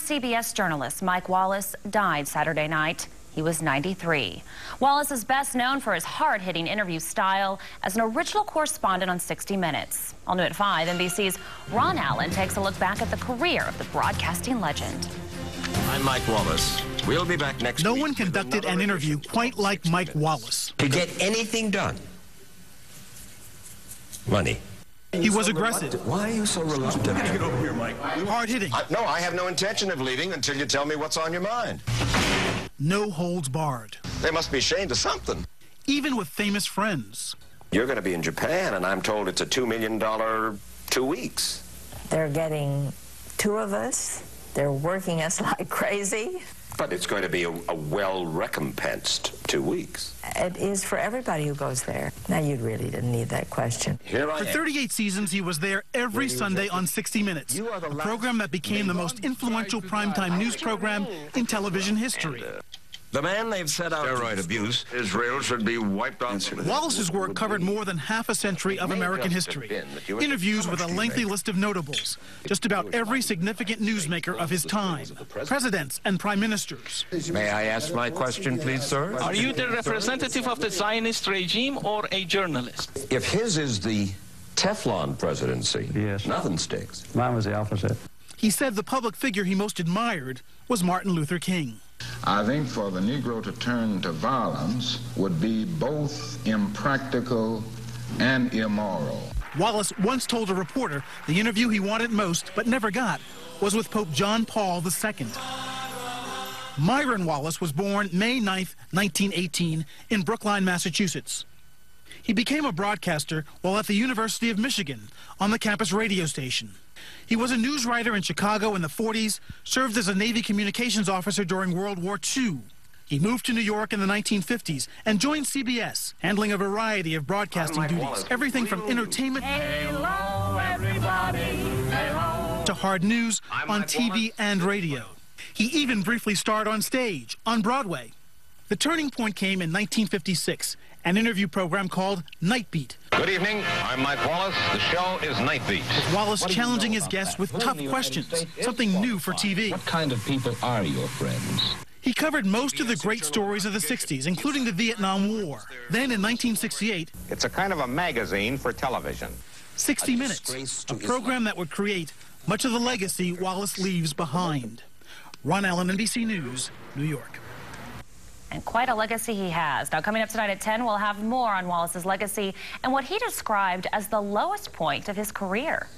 CBS journalist Mike Wallace died Saturday night. He was 93. Wallace is best known for his hard-hitting interview style as an original correspondent on 60 Minutes. All new at 5, NBC's Ron Allen takes a look back at the career of the broadcasting legend. I'm Mike Wallace. We'll be back next week. No one conducted an interview quite like Mike Wallace. To get anything done, money. He was aggressive. Why are you so reluctant? Get over here, Mike. Hard-hitting. No, I have no intention of leaving until you tell me what's on your mind. No holds barred. They must be ashamed of something. Even with famous friends. You're going to be in Japan, and I'm told it's a $2 million 2 weeks. They're getting 2 of us. They're working us like crazy. But it's going to be a well-recompensed 2 weeks. It is for everybody who goes there. Now, you really didn't need that question. Here I am. For 38 seasons, he was there every Sunday on 60 Minutes, a program that became the most influential primetime news program in television history. The man they've set out Steroid abuse. Israel should be wiped off. Wallace's work covered more than half a century of American history. Interviews with a lengthy list of notables, just about every significant newsmaker of his time, presidents and prime ministers. May I ask my question, please, sir? Are you the representative of the Zionist regime or a journalist? If his is the Teflon presidency, yes, nothing sticks. Mine was the opposite. He said the public figure he most admired was Martin Luther King. I think for the Negro to turn to violence would be both impractical and immoral. Wallace once told a reporter the interview he wanted most but never got was with Pope John Paul II. Myron Wallace was born May 9th, 1918 in Brookline, Massachusetts. He became a broadcaster while at the University of Michigan on the campus radio station. He was a news writer in Chicago in the 40s, served as a Navy communications officer during World War II. He moved to New York in the 1950s and joined CBS, handling a variety of broadcasting duties, everything from entertainment to hard news on TV and radio. He even briefly starred on stage, on Broadway. The turning point came in 1956, an interview program called Night Beat. Good evening, I'm Mike Wallace. The show is Night Beat. Wallace challenging his guests with tough questions, something new for TV. What kind of people are your friends? He covered most of the great stories of the 60s, including the Vietnam War. Then in 1968, It's a kind of a magazine for television. 60 Minutes, a program that would create much of the legacy Wallace leaves behind. Ron Allen, NBC News, New York. And quite a legacy he has. Now, coming up tonight at 10, we'll have more on Wallace's legacy and what he described as the lowest point of his career.